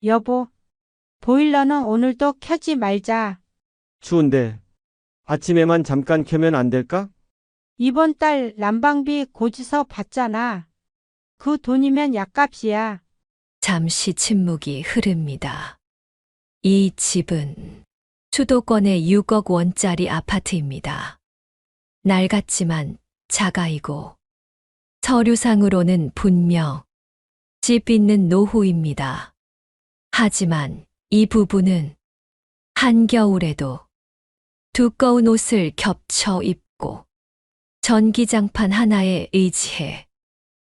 여보, 보일러는 오늘도 켜지 말자. 추운데 아침에만 잠깐 켜면 안 될까? 이번 달 난방비 고지서 받잖아. 그 돈이면 약값이야. 잠시 침묵이 흐릅니다. 이 집은 수도권의 6억 원짜리 아파트입니다. 낡았지만 자가이고 서류상으로는 분명 집 있는 노후입니다. 하지만 이 부부는 한겨울에도 두꺼운 옷을 겹쳐 입고 전기장판 하나에 의지해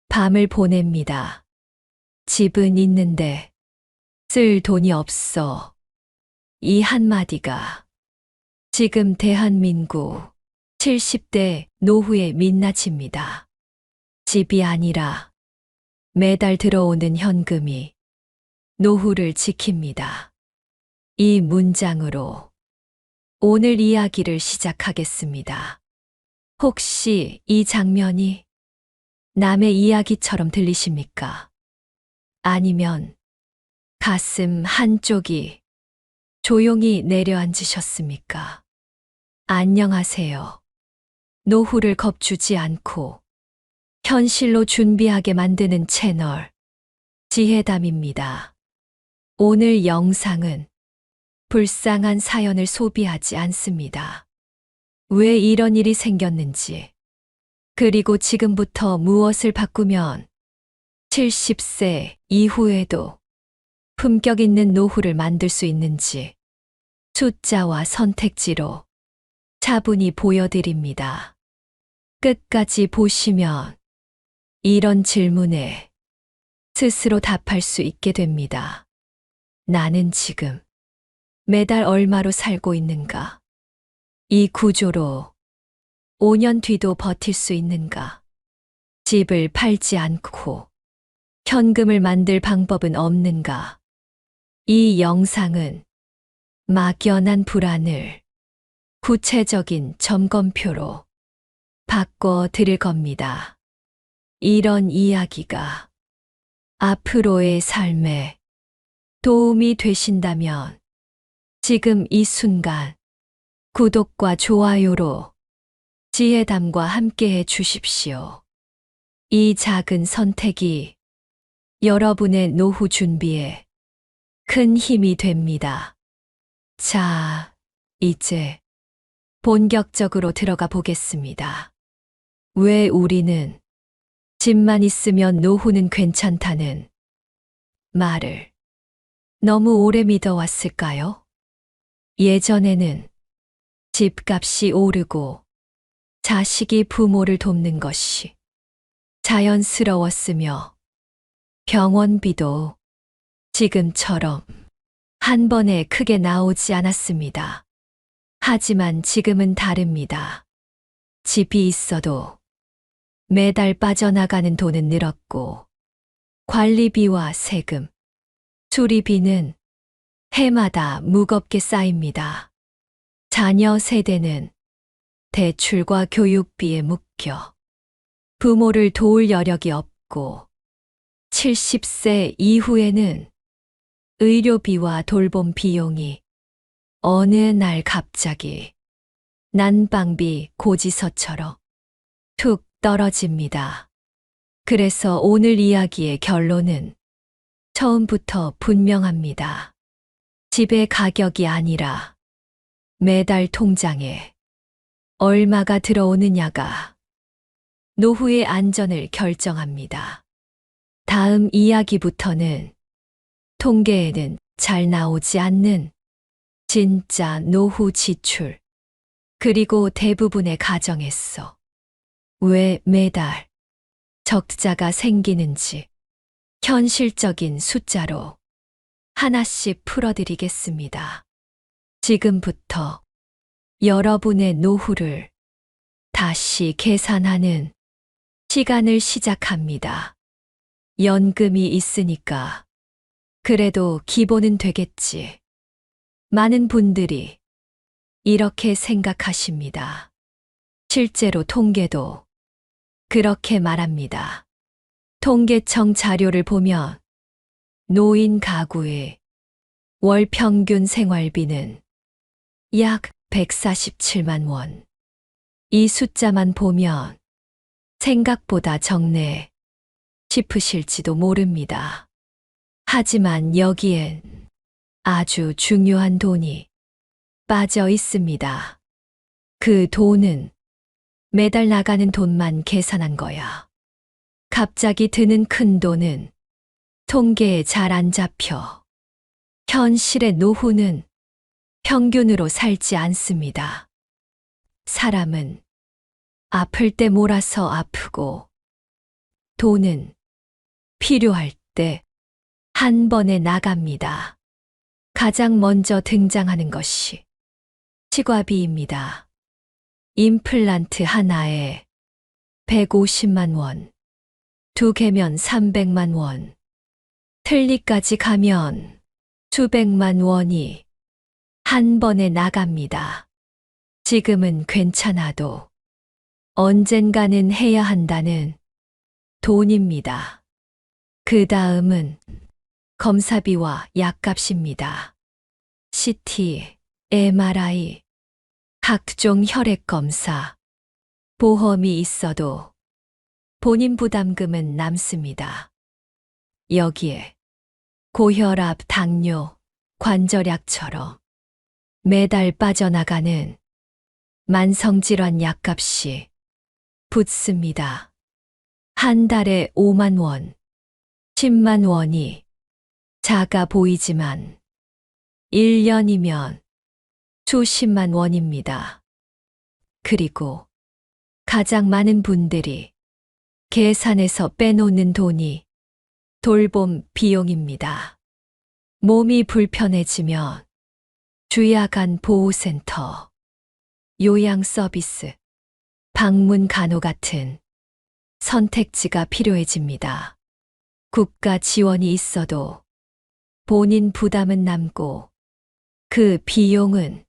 밤을 보냅니다. 집은 있는데 쓸 돈이 없어. 이 한마디가 지금 대한민국 70대 노후의 민낯입니다. 집이 아니라 매달 들어오는 현금이 노후를 지킵니다. 이 문장으로 오늘 이야기를 시작하겠습니다. 혹시 이 장면이 남의 이야기처럼 들리십니까? 아니면 가슴 한쪽이 조용히 내려앉으셨습니까? 안녕하세요. 노후를 겁주지 않고 현실로 준비하게 만드는 채널 지혜담입니다. 오늘 영상은 불쌍한 사연을 소비하지 않습니다. 왜 이런 일이 생겼는지, 그리고 지금부터 무엇을 바꾸면 70세 이후에도 품격 있는 노후를 만들 수 있는지 숫자와 선택지로 차분히 보여드립니다. 끝까지 보시면 이런 질문에 스스로 답할 수 있게 됩니다. 나는 지금 매달 얼마로 살고 있는가? 이 구조로 5년 뒤도 버틸 수 있는가? 집을 팔지 않고 현금을 만들 방법은 없는가? 이 영상은 막연한 불안을 구체적인 점검표로 바꿔 드릴 겁니다. 이런 이야기가 앞으로의 삶에 도움이 되신다면 지금 이 순간 구독과 좋아요로 지혜담과 함께 해 주십시오. 이 작은 선택이 여러분의 노후 준비에 큰 힘이 됩니다. 자, 이제 본격적으로 들어가 보겠습니다. 왜 우리는 집만 있으면 노후는 괜찮다는 말을 너무 오래 믿어왔을까요? 예전에는 집값이 오르고 자식이 부모를 돕는 것이 자연스러웠으며 병원비도 지금처럼 한 번에 크게 나오지 않았습니다. 하지만 지금은 다릅니다. 집이 있어도 매달 빠져나가는 돈은 늘었고 관리비와 세금, 수리비는 해마다 무겁게 쌓입니다. 자녀 세대는 대출과 교육비에 묶여 부모를 도울 여력이 없고 70세 이후에는 의료비와 돌봄 비용이 어느 날 갑자기 난방비 고지서처럼 툭 떨어집니다. 그래서 오늘 이야기의 결론은 처음부터 분명합니다. 집의 가격이 아니라 매달 통장에 얼마가 들어오느냐가 노후의 안전을 결정합니다. 다음 이야기부터는 통계에는 잘 나오지 않는 진짜 노후 지출, 그리고 대부분의 가정에서 왜 매달 적자가 생기는지 현실적인 숫자로 하나씩 풀어드리겠습니다. 지금부터 여러분의 노후를 다시 계산하는 시간을 시작합니다. 연금이 있으니까 그래도 기본은 되겠지. 많은 분들이 이렇게 생각하십니다. 실제로 통계도 그렇게 말합니다. 통계청 자료를 보면 노인 가구의 월 평균 생활비는 약 147만 원. 이 숫자만 보면 생각보다 적네 싶으실지도 모릅니다. 하지만 여기엔 아주 중요한 돈이 빠져 있습니다. 그 돈은 매달 나가는 돈만 계산한 거야. 갑자기 드는 큰 돈은 통계에 잘 안 잡혀. 현실의 노후는 평균으로 살지 않습니다. 사람은 아플 때 몰아서 아프고 돈은 필요할 때 한 번에 나갑니다. 가장 먼저 등장하는 것이 치과비입니다. 임플란트 하나에 150만 원, 2개면 300만 원, 틀니까지 가면 수백만 원이 한 번에 나갑니다. 지금은 괜찮아도 언젠가는 해야 한다는 돈입니다. 그 다음은 검사비와 약값입니다. CT, MRI, 각종 혈액 검사, 보험이 있어도 본인 부담금은 남습니다. 여기에 고혈압, 당뇨, 관절약처럼 매달 빠져나가는 만성질환 약값이 붙습니다. 한 달에 5만 원, 10만 원이 작아 보이지만 1년이면 수십만 원입니다. 그리고 가장 많은 분들이 계산해서 빼놓는 돈이 돌봄 비용입니다. 몸이 불편해지면 주야간 보호센터, 요양 서비스, 방문 간호 같은 선택지가 필요해집니다. 국가 지원이 있어도 본인 부담은 남고 그 비용은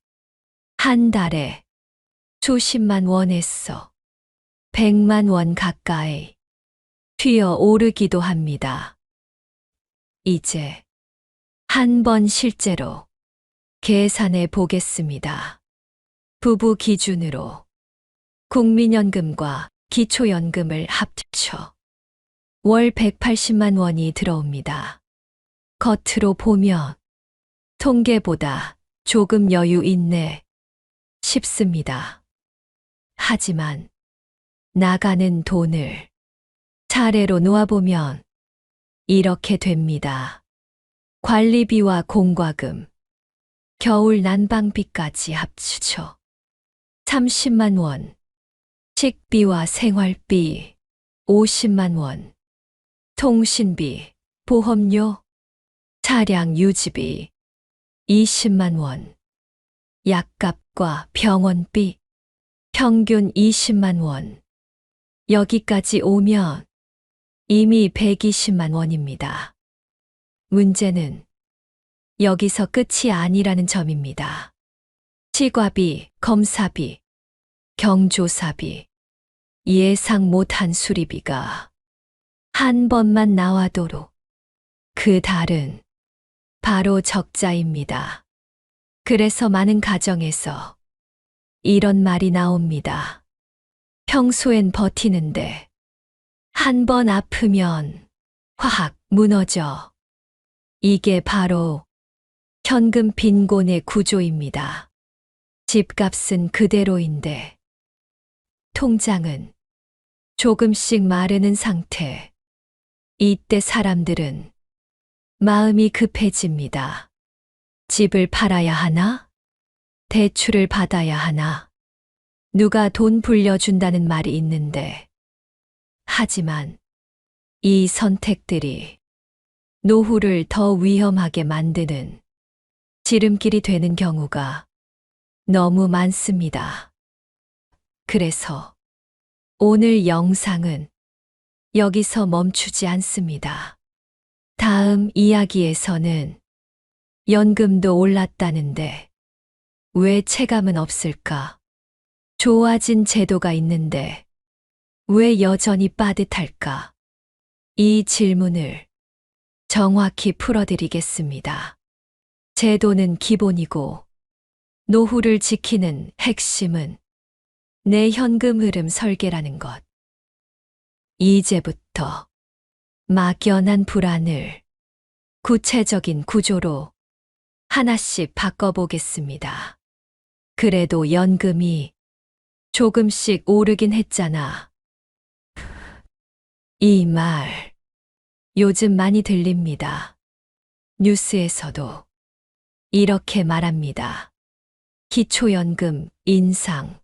한 달에 수십만 원에서 100만 원 가까이 튀어오르기도 합니다. 이제 한번 실제로 계산해 보겠습니다. 부부 기준으로 국민연금과 기초연금을 합쳐 월 180만 원이 들어옵니다. 겉으로 보면 통계보다 조금 여유 있네 싶습니다. 하지만 나가는 돈을 차례로 놓아보면 이렇게 됩니다. 관리비와 공과금, 겨울 난방비까지 합쳐 30만 원, 식비와 생활비 50만 원, 통신비, 보험료, 차량 유지비 20만 원, 약값과 병원비 평균 20만 원. 여기까지 오면 이미 120만 원입니다. 문제는 여기서 끝이 아니라는 점입니다. 치과비, 검사비, 경조사비, 예상 못한 수리비가 한 번만 나와도록 그 달은 바로 적자입니다. 그래서 많은 가정에서 이런 말이 나옵니다. 평소엔 버티는데 한 번 아프면 확 무너져. 이게 바로 현금 빈곤의 구조입니다. 집값은 그대로인데 통장은 조금씩 마르는 상태. 이때 사람들은 마음이 급해집니다. 집을 팔아야 하나? 대출을 받아야 하나? 누가 돈 불려준다는 말이 있는데. 하지만 이 선택들이 노후를 더 위험하게 만드는 지름길이 되는 경우가 너무 많습니다. 그래서 오늘 영상은 여기서 멈추지 않습니다. 다음 이야기에서는 연금도 올랐다는데 왜 체감은 없을까? 좋아진 제도가 있는데 왜 여전히 빠듯할까? 이 질문을 정확히 풀어드리겠습니다. 제도는 기본이고 노후를 지키는 핵심은 내 현금 흐름 설계라는 것. 이제부터 막연한 불안을 구체적인 구조로 하나씩 바꿔보겠습니다. 그래도 연금이 조금씩 오르긴 했잖아. 이 말 요즘 많이 들립니다. 뉴스에서도 이렇게 말합니다. 기초연금 인상,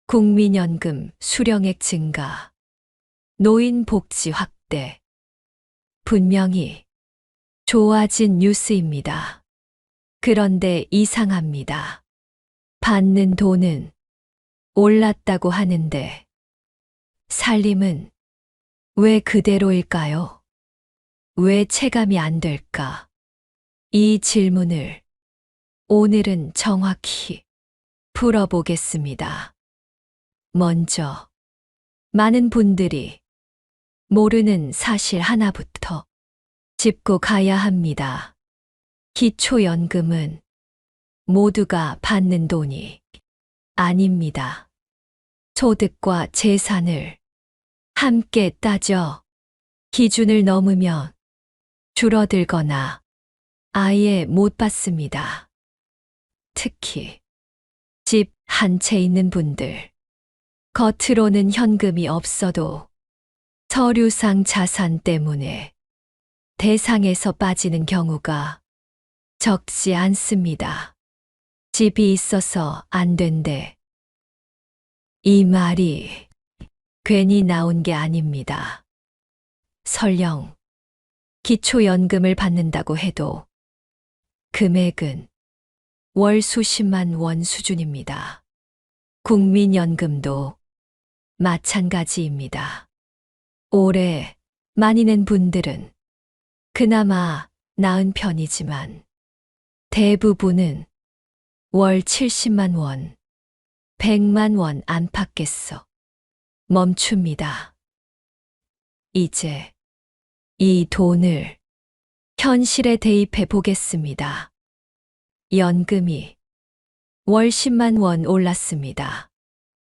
국민연금 수령액 증가, 노인복지 확대. 분명히 좋아진 뉴스입니다. 그런데 이상합니다. 받는 돈은 올랐다고 하는데 살림은 왜 그대로일까요? 왜 체감이 안 될까? 이 질문을 오늘은 정확히 풀어보겠습니다. 먼저 많은 분들이 모르는 사실 하나부터 짚고 가야 합니다. 기초연금은 모두가 받는 돈이 아닙니다. 소득과 재산을 함께 따져 기준을 넘으면 줄어들거나 아예 못 받습니다. 특히 집 한 채 있는 분들, 겉으로는 현금이 없어도 서류상 자산 때문에 대상에서 빠지는 경우가 적지 않습니다. 집이 있어서 안 된대. 이 말이 괜히 나온 게 아닙니다. 설령 기초연금을 받는다고 해도 금액은 월 수십만 원 수준입니다. 국민연금도 마찬가지입니다. 올해 많이 낸 분들은 그나마 나은 편이지만 대부분은 월 70만 원, 100만 원 안팎에서 멈춥니다. 이제 이 돈을 현실에 대입해 보겠습니다. 연금이 월 10만 원 올랐습니다.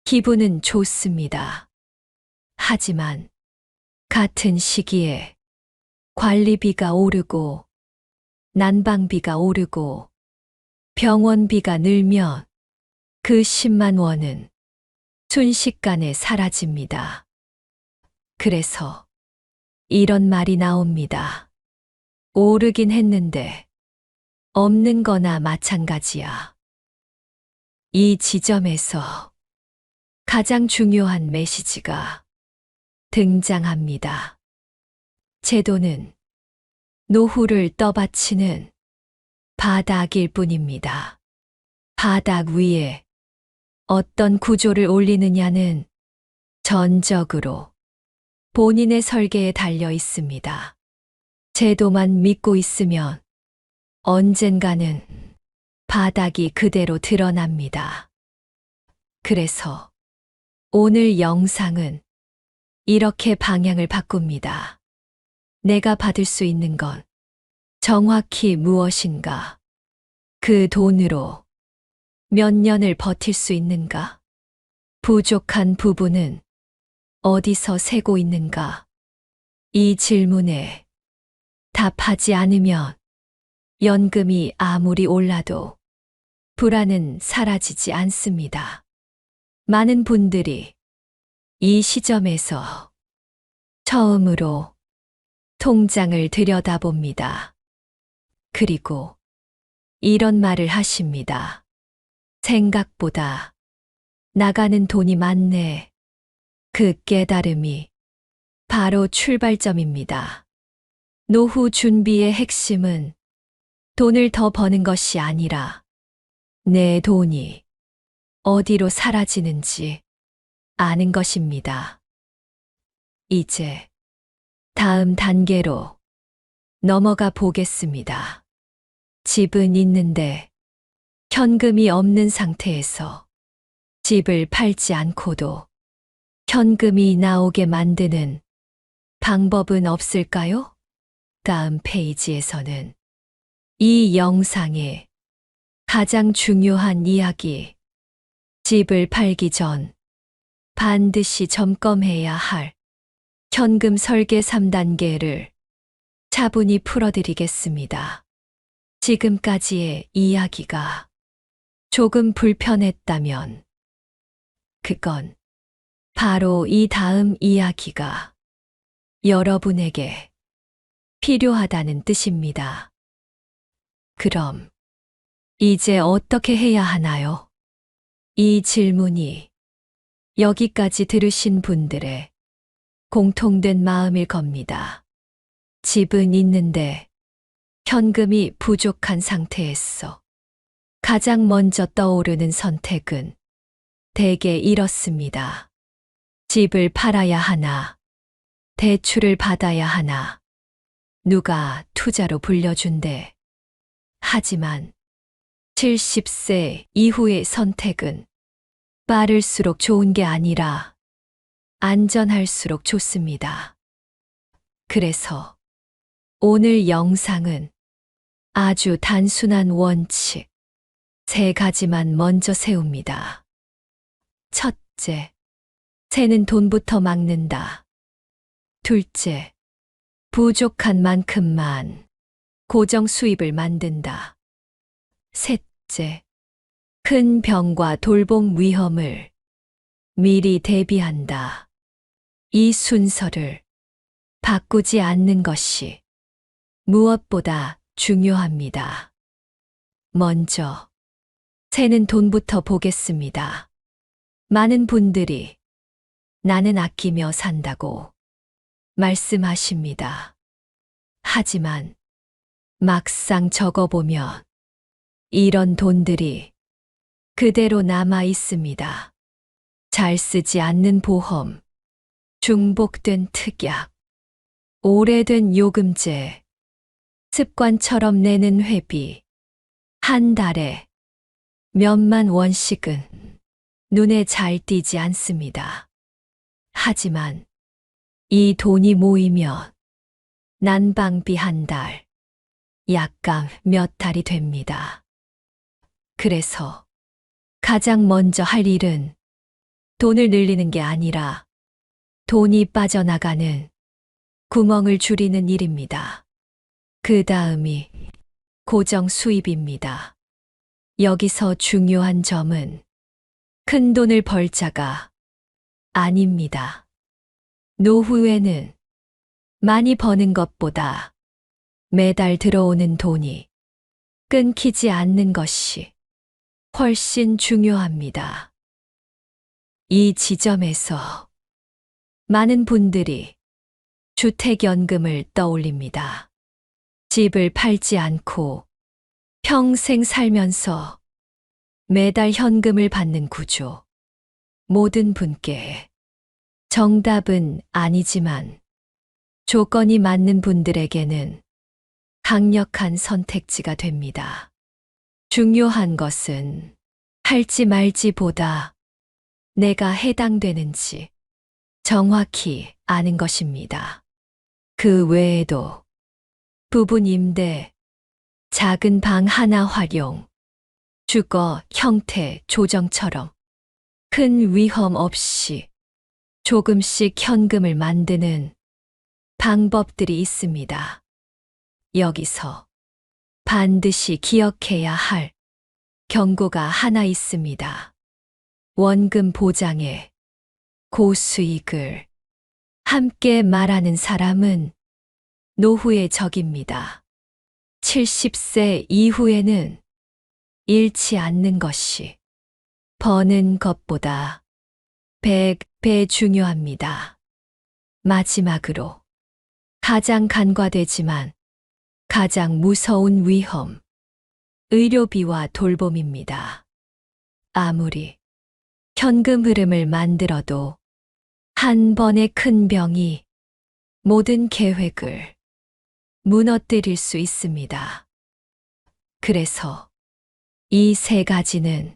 기분은 좋습니다. 하지만 같은 시기에 관리비가 오르고 난방비가 오르고 병원비가 늘면 그 10만 원은 순식간에 사라집니다. 그래서 이런 말이 나옵니다. 오르긴 했는데 없는 거나 마찬가지야. 이 지점에서 가장 중요한 메시지가 등장합니다. 제도는 노후를 떠받치는 바닥일 뿐입니다. 바닥 위에 어떤 구조를 올리느냐는 전적으로 본인의 설계에 달려 있습니다. 제도만 믿고 있으면 언젠가는 바닥이 그대로 드러납니다. 그래서 오늘 영상은 이렇게 방향을 바꿉니다. 내가 받을 수 있는 건 정확히 무엇인가? 그 돈으로 몇 년을 버틸 수 있는가? 부족한 부분은 어디서 새고 있는가? 이 질문에 답하지 않으면 연금이 아무리 올라도 불안은 사라지지 않습니다. 많은 분들이 이 시점에서 처음으로 통장을 들여다봅니다. 그리고 이런 말을 하십니다. 생각보다 나가는 돈이 많네. 그 깨달음이 바로 출발점입니다. 노후 준비의 핵심은 돈을 더 버는 것이 아니라 내 돈이 어디로 사라지는지 아는 것입니다. 이제 다음 단계로 넘어가 보겠습니다. 집은 있는데 현금이 없는 상태에서 집을 팔지 않고도 현금이 나오게 만드는 방법은 없을까요? 다음 페이지에서는 이 영상의 가장 중요한 이야기, 집을 팔기 전 반드시 점검해야 할 현금 설계 3단계를 차분히 풀어드리겠습니다. 지금까지의 이야기가 조금 불편했다면 그건 바로 이 다음 이야기가 여러분에게 필요하다는 뜻입니다. 그럼 이제 어떻게 해야 하나요? 이 질문이 여기까지 들으신 분들의 공통된 마음일 겁니다. 집은 있는데 현금이 부족한 상태에서 가장 먼저 떠오르는 선택은 대개 이렇습니다. 집을 팔아야 하나, 대출을 받아야 하나, 누가 투자로 불려준대. 하지만 70세 이후의 선택은 빠를수록 좋은 게 아니라 안전할수록 좋습니다. 그래서 오늘 영상은 아주 단순한 원칙 3가지만 먼저 세웁니다. 첫째, 새는 돈부터 막는다. 둘째, 부족한 만큼만 고정 수입을 만든다. 셋째, 큰 병과 돌봄 위험을 미리 대비한다. 이 순서를 바꾸지 않는 것이 무엇보다 중요합니다. 먼저, 새는 돈부터 보겠습니다. 많은 분들이 나는 아끼며 산다고 말씀하십니다. 하지만 막상 적어보면 이런 돈들이 그대로 남아 있습니다. 잘 쓰지 않는 보험, 중복된 특약, 오래된 요금제, 습관처럼 내는 회비, 한 달에 몇만 원씩은 눈에 잘 띄지 않습니다. 하지만 이 돈이 모이면 난방비 한 달, 약간 몇 달이 됩니다. 그래서 가장 먼저 할 일은 돈을 늘리는 게 아니라 돈이 빠져나가는 구멍을 줄이는 일입니다. 그 다음이 고정 수입입니다. 여기서 중요한 점은 큰 돈을 벌자가 아닙니다. 노후에는 많이 버는 것보다 매달 들어오는 돈이 끊기지 않는 것이 훨씬 중요합니다. 이 지점에서 많은 분들이 주택연금을 떠올립니다. 집을 팔지 않고 평생 살면서 매달 현금을 받는 구조. 모든 분께 정답은 아니지만 조건이 맞는 분들에게는 강력한 선택지가 됩니다. 중요한 것은 할지 말지보다 내가 해당되는지 정확히 아는 것입니다. 그 외에도 부분 임대, 작은 방 하나 활용, 주거 형태 조정처럼 큰 위험 없이 조금씩 현금을 만드는 방법들이 있습니다. 여기서 반드시 기억해야 할 경고가 하나 있습니다. 원금 보장에 고수익을 함께 말하는 사람은 노후의 적입니다. 70세 이후에는 잃지 않는 것이 버는 것보다 100배 중요합니다. 마지막으로 가장 간과되지만 가장 무서운 위험, 의료비와 돌봄입니다. 아무리 현금 흐름을 만들어도 한 번의 큰 병이 모든 계획을 무너뜨릴 수 있습니다. 그래서 이 3가지는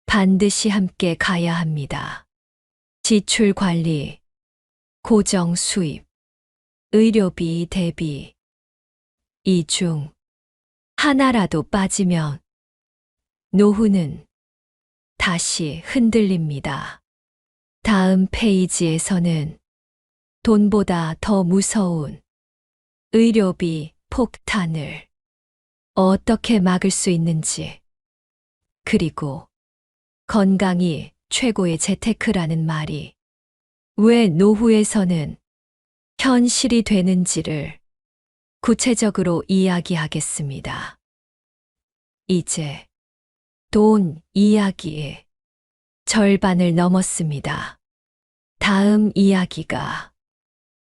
반드시 함께 가야 합니다. 지출 관리, 고정 수입, 의료비 대비, 이 중 하나라도 빠지면 노후는 다시 흔들립니다. 다음 페이지에서는 돈보다 더 무서운 의료비 폭탄을 어떻게 막을 수 있는지, 그리고 건강이 최고의 재테크라는 말이 왜 노후에서는 현실이 되는지를 구체적으로 이야기하겠습니다. 이제 돈 이야기의 절반을 넘었습니다. 다음 이야기가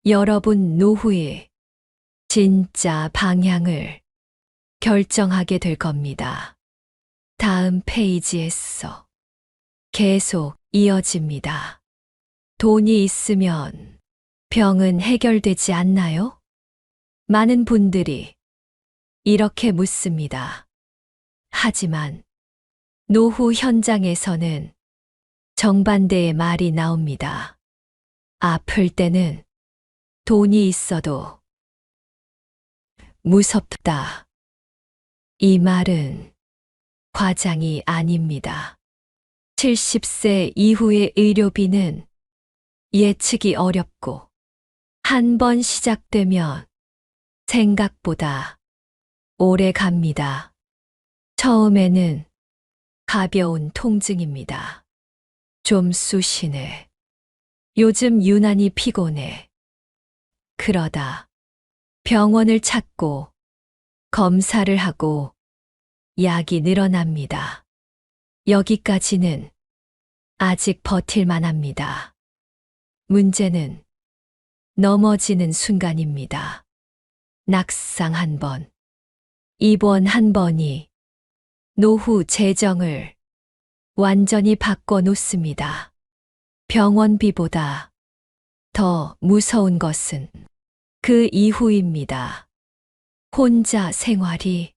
여러분 노후의 진짜 방향을 결정하게 될 겁니다. 다음 페이지에서 계속 이어집니다. 돈이 있으면 병은 해결되지 않나요? 많은 분들이 이렇게 묻습니다. 하지만 노후 현장에서는 정반대의 말이 나옵니다. 아플 때는 돈이 있어도 무섭다. 이 말은 과장이 아닙니다. 70세 이후의 의료비는 예측이 어렵고 한 번 시작되면 생각보다 오래 갑니다. 처음에는 가벼운 통증입니다. 좀 쑤시네. 요즘 유난히 피곤해. 그러다 병원을 찾고 검사를 하고 약이 늘어납니다. 여기까지는 아직 버틸만 합니다. 문제는 넘어지는 순간입니다. 낙상 한 번, 입원 한 번이 노후 재정을 완전히 바꿔 놓습니다. 병원비보다 더 무서운 것은 그 이후입니다. 혼자 생활이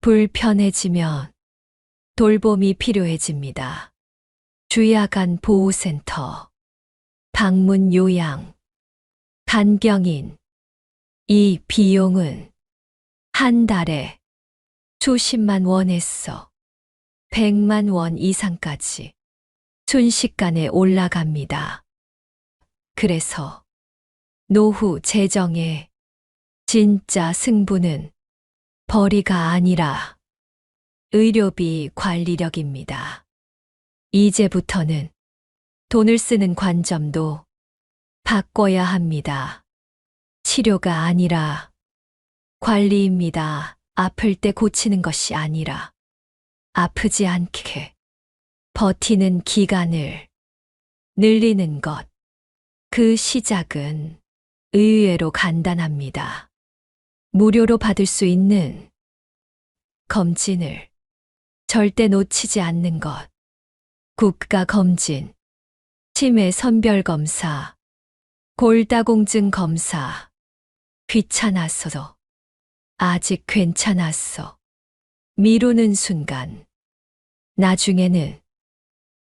불편해지면 돌봄이 필요해집니다. 주야간 보호센터, 방문 요양, 간병인. 이 비용은 한 달에 수십만 원에서 100만 원 이상까지 순식간에 올라갑니다. 그래서 노후 재정의 진짜 승부는 벌이가 아니라 의료비 관리력입니다. 이제부터는 돈을 쓰는 관점도 바꿔야 합니다. 치료가 아니라 관리입니다. 아플 때 고치는 것이 아니라 아프지 않게 버티는 기간을 늘리는 것. 그 시작은 의외로 간단합니다. 무료로 받을 수 있는 검진을 절대 놓치지 않는 것. 국가검진, 치매 선별검사, 골다공증 검사. 귀찮았어. 아직 괜찮았어. 미루는 순간, 나중에는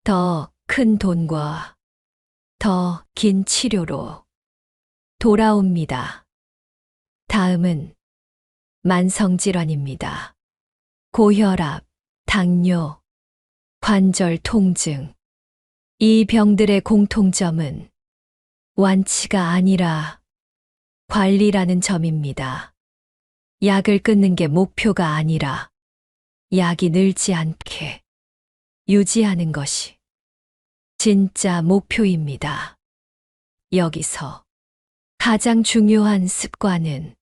더 큰 돈과 더 긴 치료로 돌아옵니다. 다음은 만성질환입니다. 고혈압, 당뇨, 관절 통증. 이 병들의 공통점은 완치가 아니라 관리라는 점입니다. 약을 끊는 게 목표가 아니라 약이 늘지 않게 유지하는 것이 진짜 목표입니다. 여기서 가장 중요한 습관은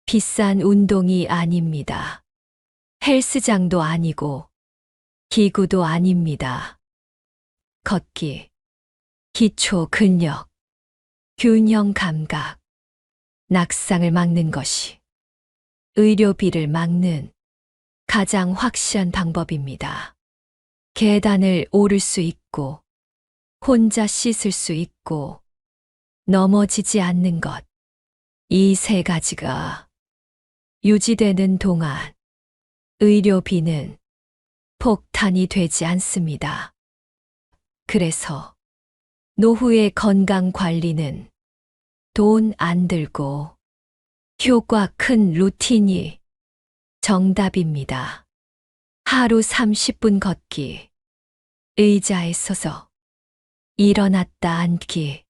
비싼 운동이 아닙니다. 헬스장도 아니고 기구도 아닙니다. 걷기, 기초 근력, 균형 감각, 낙상을 막는 것이 의료비를 막는 가장 확실한 방법입니다. 계단을 오를 수 있고, 혼자 씻을 수 있고, 넘어지지 않는 것. 이 세 가지가 유지되는 동안 의료비는 폭탄이 되지 않습니다. 그래서 노후의 건강 관리는 돈 안 들고 효과 큰 루틴이 정답입니다. 하루 30분 걷기, 의자에 서서 일어났다 앉기,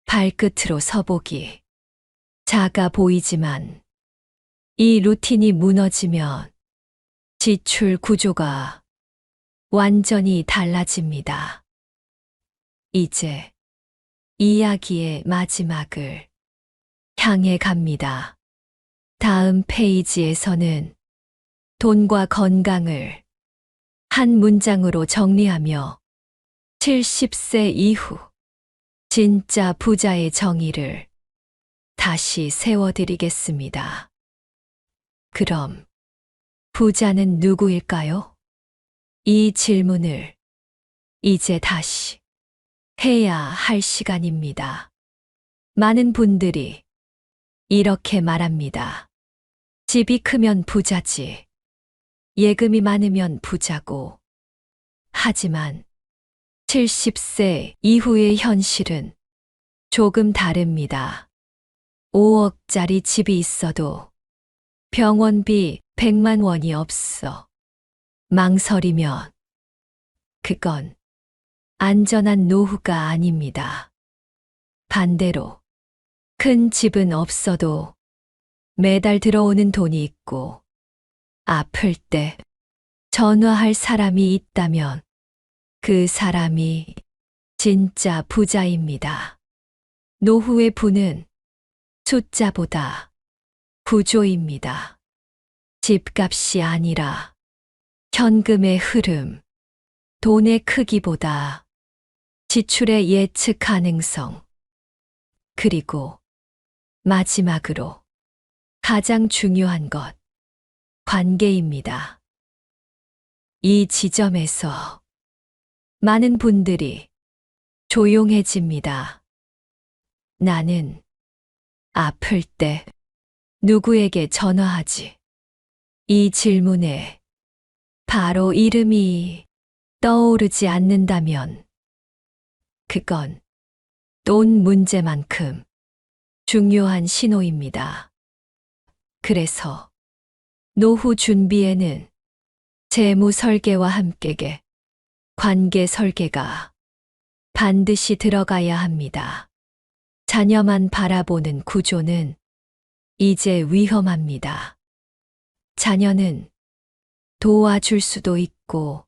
발끝으로 서보기. 작아 보이지만 이 루틴이 무너지면 지출 구조가 완전히 달라집니다. 이제 이야기의 마지막을 향해 갑니다. 다음 페이지에서는 돈과 건강을 한 문장으로 정리하며 70세 이후 진짜 부자의 정의를 다시 세워드리겠습니다. 그럼 부자는 누구일까요? 이 질문을 이제 다시 해야 할 시간입니다. 많은 분들이 이렇게 말합니다. 집이 크면 부자지. 예금이 많으면 부자고. 하지만 70세 이후의 현실은 조금 다릅니다. 5억짜리 집이 있어도 병원비 100만 원이 없어. 망설이면 그건 안전한 노후가 아닙니다. 반대로 큰 집은 없어도 매달 들어오는 돈이 있고 아플 때 전화할 사람이 있다면 그 사람이 진짜 부자입니다. 노후의 부는 숫자보다 구조입니다. 집값이 아니라 현금의 흐름, 돈의 크기보다 지출의 예측 가능성, 그리고 마지막으로 가장 중요한 것, 관계입니다. 이 지점에서 많은 분들이 조용해집니다. 나는 아플 때 누구에게 전화하지? 이 질문에 바로 이름이 떠오르지 않는다면 그건 돈 문제만큼 중요한 신호입니다. 그래서 노후 준비에는 재무 설계와 함께 관계 설계가 반드시 들어가야 합니다. 자녀만 바라보는 구조는 이제 위험합니다. 자녀는 도와줄 수도 있고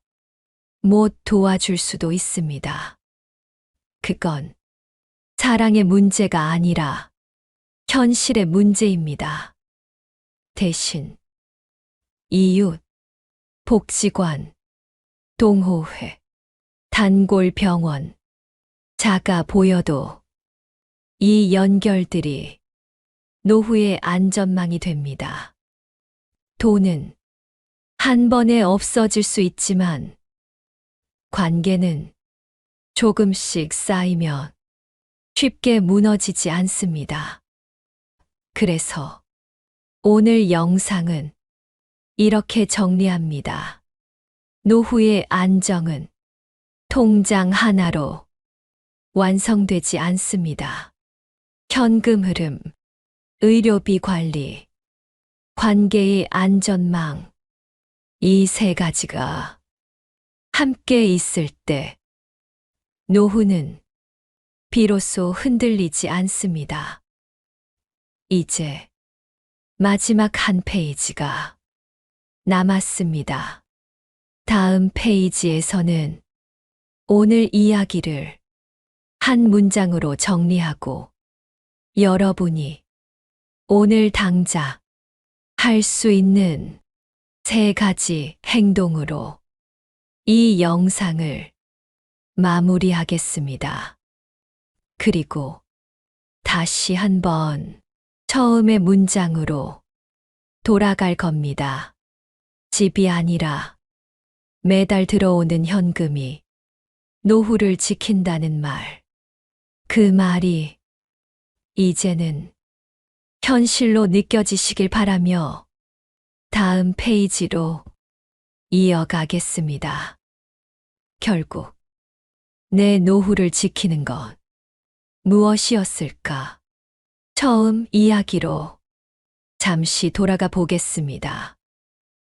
못 도와줄 수도 있습니다. 그건 사랑의 문제가 아니라 현실의 문제입니다. 대신 이웃, 복지관, 동호회, 단골병원, 작아 보여도 이 연결들이 노후의 안전망이 됩니다. 돈은 한 번에 없어질 수 있지만 관계는 조금씩 쌓이면 쉽게 무너지지 않습니다. 그래서 오늘 영상은 이렇게 정리합니다. 노후의 안정은 통장 하나로 완성되지 않습니다. 현금 흐름, 의료비 관리, 관계의 안전망, 이 세 가지가 함께 있을 때 노후는 비로소 흔들리지 않습니다. 이제 마지막 한 페이지가 남았습니다. 다음 페이지에서는 오늘 이야기를 한 문장으로 정리하고 여러분이 오늘 당장 할 수 있는 세 가지 행동으로 이 영상을 마무리하겠습니다. 그리고 다시 한번 처음의 문장으로 돌아갈 겁니다. 집이 아니라 매달 들어오는 현금이 노후를 지킨다는 말. 그 말이 이제는 현실로 느껴지시길 바라며 다음 페이지로 이어가겠습니다. 결국 내 노후를 지키는 건 무엇이었을까? 처음 이야기로 잠시 돌아가 보겠습니다.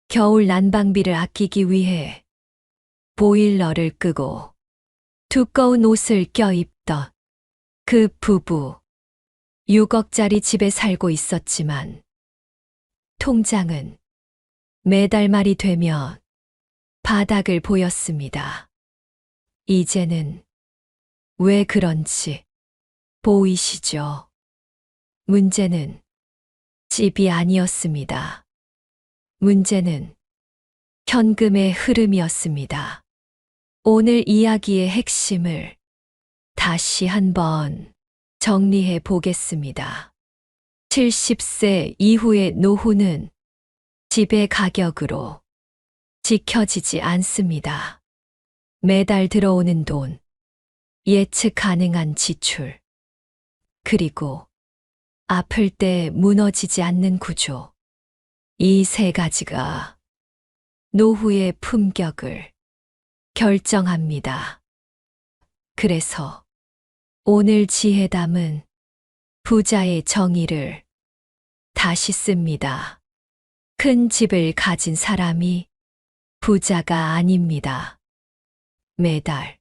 겨울 난방비를 아끼기 위해 보일러를 끄고 두꺼운 옷을 껴입던 그 부부. 6억짜리 집에 살고 있었지만 통장은 매달 말이 되면 바닥을 보였습니다. 이제는 왜 그런지 보이시죠? 문제는 집이 아니었습니다. 문제는 현금의 흐름이었습니다. 오늘 이야기의 핵심을 다시 한번 정리해 보겠습니다. 70세 이후의 노후는 집의 가격으로 지켜지지 않습니다. 매달 들어오는 돈, 예측 가능한 지출, 그리고 아플 때 무너지지 않는 구조. 이 세 가지가 노후의 품격을 결정합니다. 그래서 오늘 지혜담은 부자의 정의를 다시 씁니다. 큰 집을 가진 사람이 부자가 아닙니다. 매달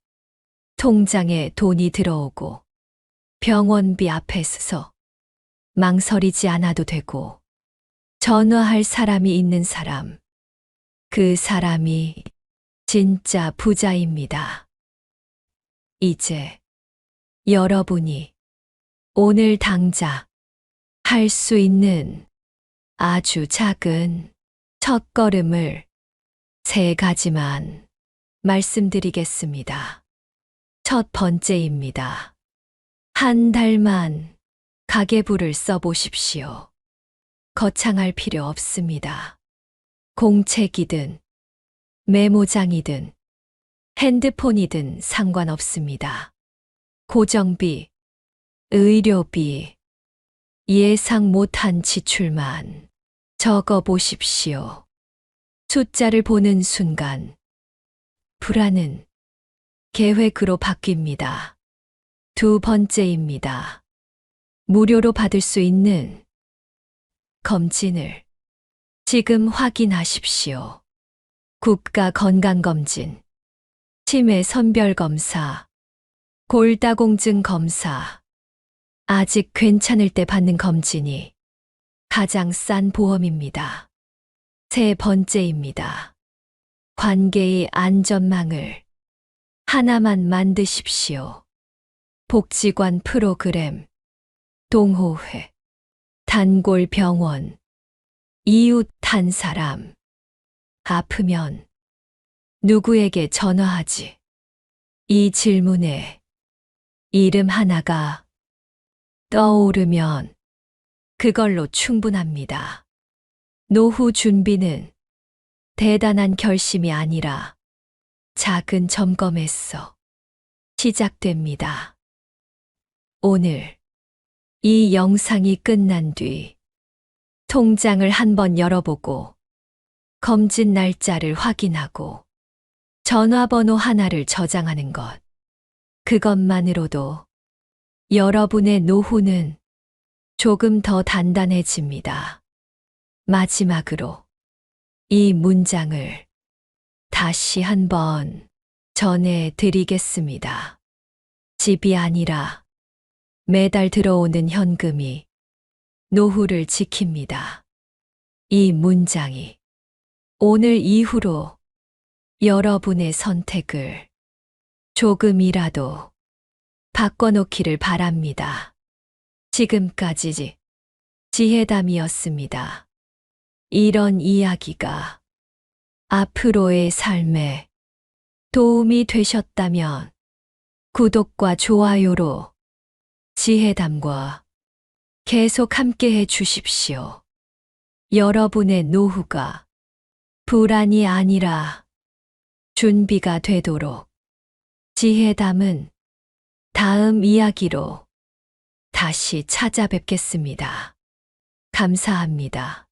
통장에 돈이 들어오고 병원비 앞에 서서 망설이지 않아도 되고 전화할 사람이 있는 사람, 그 사람이 진짜 부자입니다. 이제 여러분이 오늘 당장 할 수 있는 아주 작은 첫걸음을 3가지만 말씀드리겠습니다. 첫 번째입니다. 한 달만 가계부를 써보십시오. 거창할 필요 없습니다. 공책이든 메모장이든 핸드폰이든 상관없습니다. 고정비, 의료비, 예상 못한 지출만 적어 보십시오. 숫자를 보는 순간 불안은 계획으로 바뀝니다. 두 번째입니다. 무료로 받을 수 있는 검진을 지금 확인하십시오. 국가건강검진, 치매 선별검사, 골다공증 검사. 아직 괜찮을 때 받는 검진이 가장 싼 보험입니다. 세 번째입니다. 관계의 안전망을 하나만 만드십시오. 복지관 프로그램, 동호회, 단골병원, 이웃 한 사람. 아프면 누구에게 전화하지? 이 질문에 이름 하나가 떠오르면 그걸로 충분합니다. 노후 준비는 대단한 결심이 아니라 작은 점검에서 시작됩니다. 오늘 이 영상이 끝난 뒤 통장을 한번 열어보고 검진 날짜를 확인하고 전화번호 하나를 저장하는 것. 그것만으로도 여러분의 노후는 조금 더 단단해집니다. 마지막으로 이 문장을 다시 한번 전해드리겠습니다. 집이 아니라 매달 들어오는 현금이 노후를 지킵니다. 이 문장이 오늘 이후로 여러분의 선택을 조금이라도 바꿔놓기를 바랍니다. 지금까지 지혜담이었습니다. 이런 이야기가 앞으로의 삶에 도움이 되셨다면 구독과 좋아요로 지혜담과 계속 함께 해 주십시오. 여러분의 노후가 불안이 아니라 준비가 되도록 지혜담은 다음 이야기로 다시 찾아뵙겠습니다. 감사합니다.